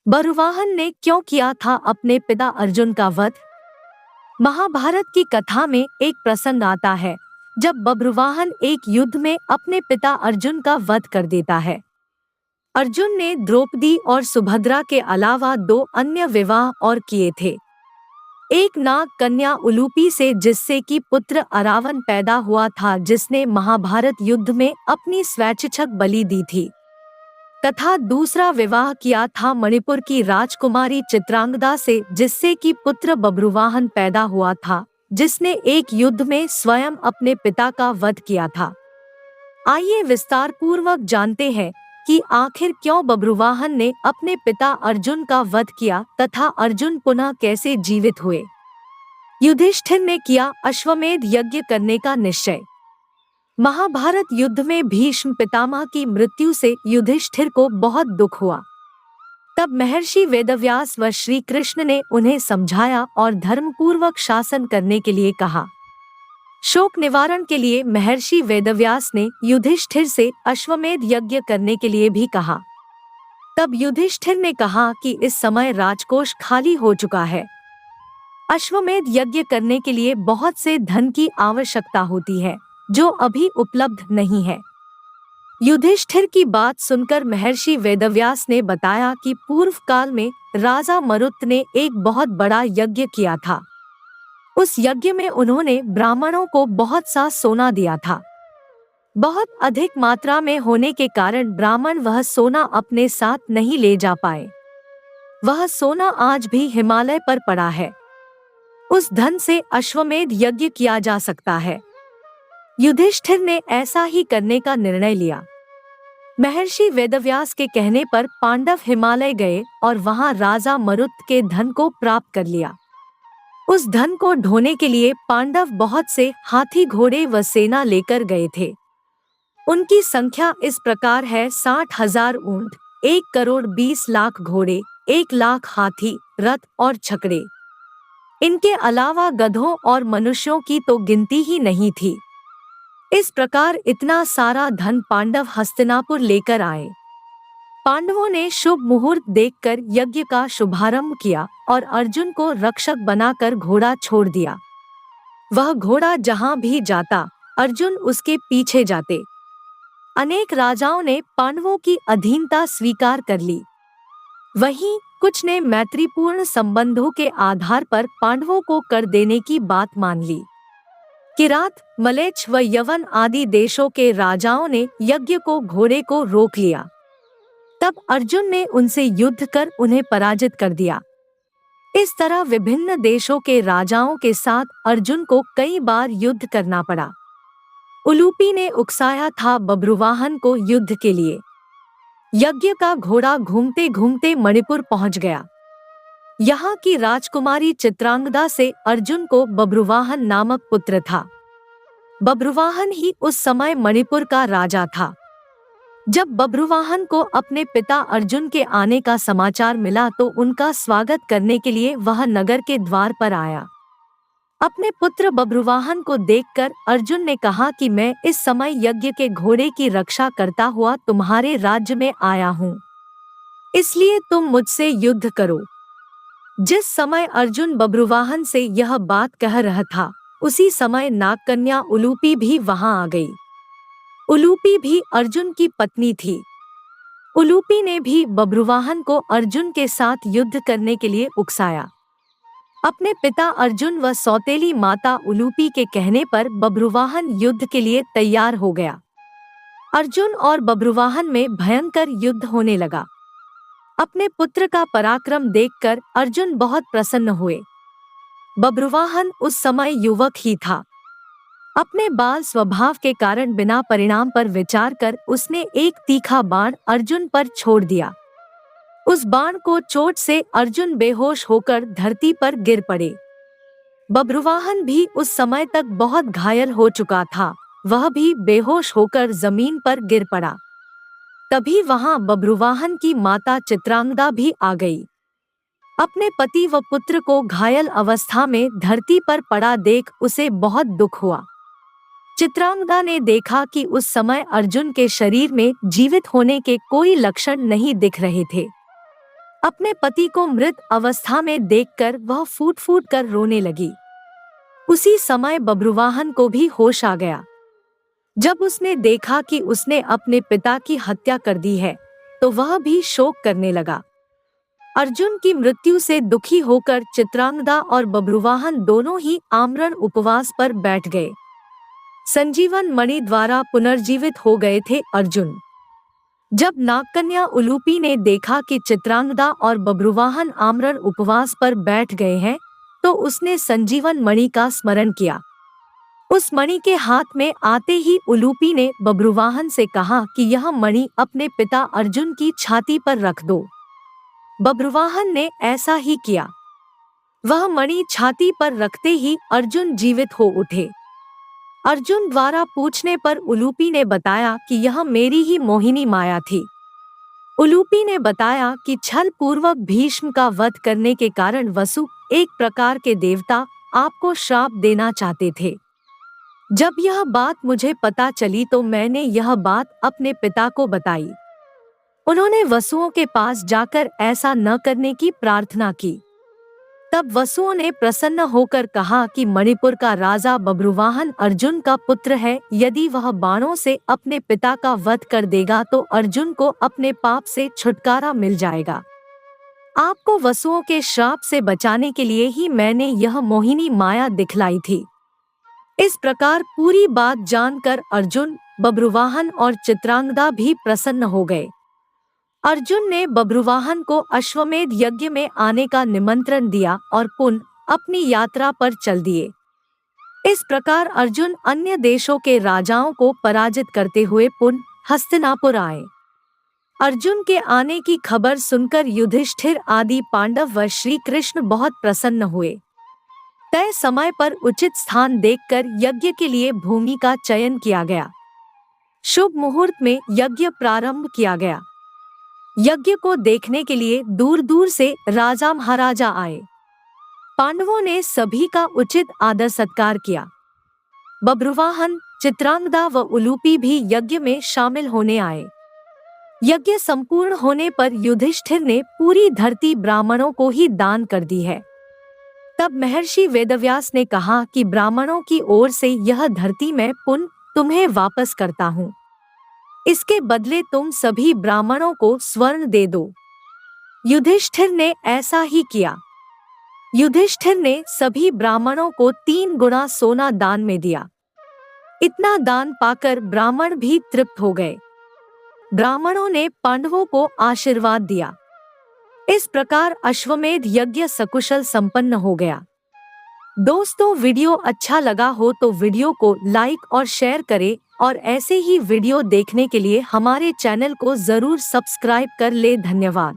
बभ्रुवाहन ने क्यों किया था अपने पिता अर्जुन का वध? महाभारत की कथा में एक प्रसंग आता है जब बभ्रुवाहन एक युद्ध में अपने पिता अर्जुन का वध कर देता है। अर्जुन ने द्रौपदी और सुभद्रा के अलावा दो अन्य विवाह और किए थे। एक नाग कन्या उलूपी से जिससे कि पुत्र अरावन पैदा हुआ था, जिसने महाभारत युद्ध में अपनी स्वैच्छिक बलि दी थी, तथा दूसरा विवाह किया था मणिपुर की राजकुमारी चित्रांगदा से, जिससे कि पुत्र बभ्रुवाहन पैदा हुआ था, जिसने एक युद्ध में स्वयं अपने पिता का वध किया था। आइए विस्तार पूर्वक जानते हैं कि आखिर क्यों बभ्रुवाहन ने अपने पिता अर्जुन का वध किया तथा अर्जुन पुनः कैसे जीवित हुए। युधिष्ठिर ने किया अश्वमेध यज्ञ करने का निश्चय। महाभारत युद्ध में भीष्म पितामह की मृत्यु से युधिष्ठिर को बहुत दुख हुआ। तब महर्षि वेदव्यास व श्री कृष्ण ने उन्हें समझाया और धर्मपूर्वक शासन करने के लिए कहा। शोक निवारण के लिए महर्षि वेदव्यास ने युधिष्ठिर से अश्वमेध यज्ञ करने के लिए भी कहा। तब युधिष्ठिर ने कहा कि इस समय राजकोष खाली हो चुका है। अश्वमेध यज्ञ करने के लिए बहुत से धन की आवश्यकता होती है, जो अभी उपलब्ध नहीं है। युधिष्ठिर की बात सुनकर महर्षि वेदव्यास ने बताया कि पूर्व काल में राजा मरुत ने एक बहुत बड़ा यज्ञ किया था। उस यज्ञ में उन्होंने ब्राह्मणों को बहुत सा सोना दिया था। बहुत अधिक मात्रा में होने के कारण ब्राह्मण वह सोना अपने साथ नहीं ले जा पाए। वह सोना आज भी हिमालय पर पड़ा है। उस धन से अश्वमेध यज्ञ किया जा सकता है। युधिष्ठिर ने ऐसा ही करने का निर्णय लिया। महर्षि वेदव्यास के कहने पर पांडव हिमालय गए और वहां राजा मरुत के धन को प्राप्त कर लिया। उस धन को ढोने के लिए पांडव बहुत से हाथी घोड़े व सेना लेकर गए थे। उनकी संख्या इस प्रकार है: 60,000 ऊंट, 1,20,00,000 घोड़े, 1,00,000 हाथी, रथ और छकड़े। इनके अलावा गधों और मनुष्यों की तो गिनती ही नहीं थी। इस प्रकार इतना सारा धन पांडव हस्तिनापुर लेकर आए। पांडवों ने शुभ मुहूर्त देखकर यज्ञ का शुभारंभ किया और अर्जुन को रक्षक बनाकर घोड़ा छोड़ दिया। वह घोड़ा जहां भी जाता, अर्जुन उसके पीछे जाते। अनेक राजाओं ने पांडवों की अधीनता स्वीकार कर ली। वहीं कुछ ने मैत्रीपूर्ण संबंधों के आधार पर पांडवों को कर देने की बात मान ली। किरात, मलेच्छ व यवन आदि देशों के राजाओं ने यज्ञ को घोड़े को रोक लिया। तब अर्जुन ने उनसे युद्ध कर उन्हें पराजित कर दिया। इस तरह विभिन्न देशों के राजाओं के साथ अर्जुन को कई बार युद्ध करना पड़ा। उलूपी ने उकसाया था बभ्रुवाहन को युद्ध के लिए। यज्ञ का घोड़ा घूमते घूमते मणिपुर पहुंच गया। यहाँ की राजकुमारी चित्रांगदा से अर्जुन को बभ्रुवाहन नामक पुत्र था। बभ्रुवाहन ही उस समय मणिपुर का राजा था। जब बभ्रुवाहन को अपने पिता अर्जुन के आने का समाचार मिला तो उनका स्वागत करने के लिए वह नगर के द्वार पर आया। अपने पुत्र बभ्रुवाहन को देखकर अर्जुन ने कहा कि मैं इस समय यज्ञ के घोड़े की रक्षा करता हुआ तुम्हारे राज्य में आया हूँ, इसलिए तुम मुझसे युद्ध करो। जिस समय अर्जुन बभ्रुवाहन से यह बात कह रहा था, उसी समय नागकन्या उलूपी भी वहां आ गई। उलूपी भी अर्जुन की पत्नी थी। उलूपी ने भी बभ्रुवाहन को अर्जुन के साथ युद्ध करने के लिए उकसाया। अपने पिता अर्जुन व सौतेली माता उलूपी के कहने पर बभ्रुवाहन युद्ध के लिए तैयार हो गया। अर्जुन और बभ्रुवाहन में भयंकर युद्ध होने लगा। अपने पुत्र का पराक्रम देखकर अर्जुन बहुत प्रसन्न हुए। बभ्रुवाहन उस समय युवक ही था। अपने बाल स्वभाव के कारण बिना परिणाम पर विचार कर उसने एक तीखा बाण अर्जुन पर छोड़ दिया। उस बाण को चोट से अर्जुन बेहोश होकर धरती पर गिर पड़े। बभ्रुवाहन भी उस समय तक बहुत घायल हो चुका था। वह भी बेहोश होकर जमीन पर गिर पड़ा। तभी वहां बभ्रुवाहन की माता चित्रांगदा भी आ गई। अपने पति व पुत्र को घायल अवस्था में धरती पर पड़ा देख उसे बहुत दुख हुआ। चित्रांगदा ने देखा कि उस समय अर्जुन के शरीर में जीवित होने के कोई लक्षण नहीं दिख रहे थे। अपने पति को मृत अवस्था में देखकर वह फूट फूट कर रोने लगी। उसी समय बब्रुवाहन को भी होश आ गया। जब उसने देखा कि उसने अपने पिता की हत्या कर दी है, तो वह भी शोक करने लगा। अर्जुन की मृत्यु से दुखी होकर चित्रांगदा और बब्रुवाहन दोनों ही आमरण उपवास पर बैठ गए। संजीवन मणि द्वारा पुनर्जीवित हो गए थे अर्जुन। जब नागकन्या उलूपी ने देखा कि चित्रांगदा और बब्रुवाहन आमरण उपवास पर बैठ गए हैं, तो उसने संजीवन मणि का स्मरण किया। उस मणि के हाथ में आते ही उलूपी ने बब्रुवाहन से कहा कि यह मणि अपने पिता अर्जुन की छाती पर रख दो। बब्रुवाहन ने ऐसा ही किया। वह मणि छाती पर रखते ही अर्जुन जीवित हो उठे। अर्जुन द्वारा पूछने पर उलूपी ने बताया कि यह मेरी ही मोहिनी माया थी। उलूपी ने बताया कि छल पूर्वक भीष्म का वध करने के कारण वसु, एक प्रकार के देवता, आपको श्राप देना चाहते थे। जब यह बात मुझे पता चली तो मैंने यह बात अपने पिता को बताई। उन्होंने वसुओं के पास जाकर ऐसा न करने की प्रार्थना की। तब वसुओं ने प्रसन्न होकर कहा कि मणिपुर का राजा बब्रुवाहन अर्जुन का पुत्र है। यदि वह बाणों से अपने पिता का वध कर देगा तो अर्जुन को अपने पाप से छुटकारा मिल जाएगा। आपको वसुओं के श्राप से बचाने के लिए ही मैंने यह मोहिनी माया दिखलाई थी। इस प्रकार पूरी बात जानकर अर्जुन, बब्रुवाहन और चित्रांगदा भी प्रसन्न हो गए। अर्जुन ने बब्रुवाहन को अश्वमेध यज्ञ में आने का निमंत्रण दिया और पुनः अपनी यात्रा पर चल दिए। इस प्रकार अर्जुन अन्य देशों के राजाओं को पराजित करते हुए पुनः हस्तिनापुर आए। अर्जुन के आने की खबर सुनकर युधिष्ठिर आदि पांडव व श्री कृष्ण बहुत प्रसन्न हुए। तय समय पर उचित स्थान देखकर यज्ञ के लिए भूमि का चयन किया गया। शुभ मुहूर्त में यज्ञ प्रारंभ किया गया। यज्ञ को देखने के लिए दूर दूर से राजा महाराजा आए। पांडवों ने सभी का उचित आदर सत्कार किया। बब्रुवाहन, चित्रांगदा व उलूपी भी यज्ञ में शामिल होने आए। यज्ञ संपूर्ण होने पर युधिष्ठिर ने पूरी धरती ब्राह्मणों को ही दान कर दी है। तब महर्षि वेदव्यास ने कहा कि ब्राह्मणों की ओर से यह धरती मैं पुनः तुम्हें वापस करता हूँ। इसके बदले तुम सभी ब्राह्मणों को स्वर्ण दे दो। युधिष्ठिर ने ऐसा ही किया। युधिष्ठिर ने सभी ब्राह्मणों को 3 गुना सोना दान में दिया। इतना दान पाकर ब्राह्मण भी तृप्त हो गए। ब्राह्मणों ने पांडवों को आशीर्वाद दिया। इस प्रकार अश्वमेध यज्ञ सकुशल संपन्न हो गया। दोस्तों, वीडियो अच्छा लगा हो तो वीडियो को लाइक और शेयर करें और ऐसे ही वीडियो देखने के लिए हमारे चैनल को जरूर सब्सक्राइब कर ले। धन्यवाद।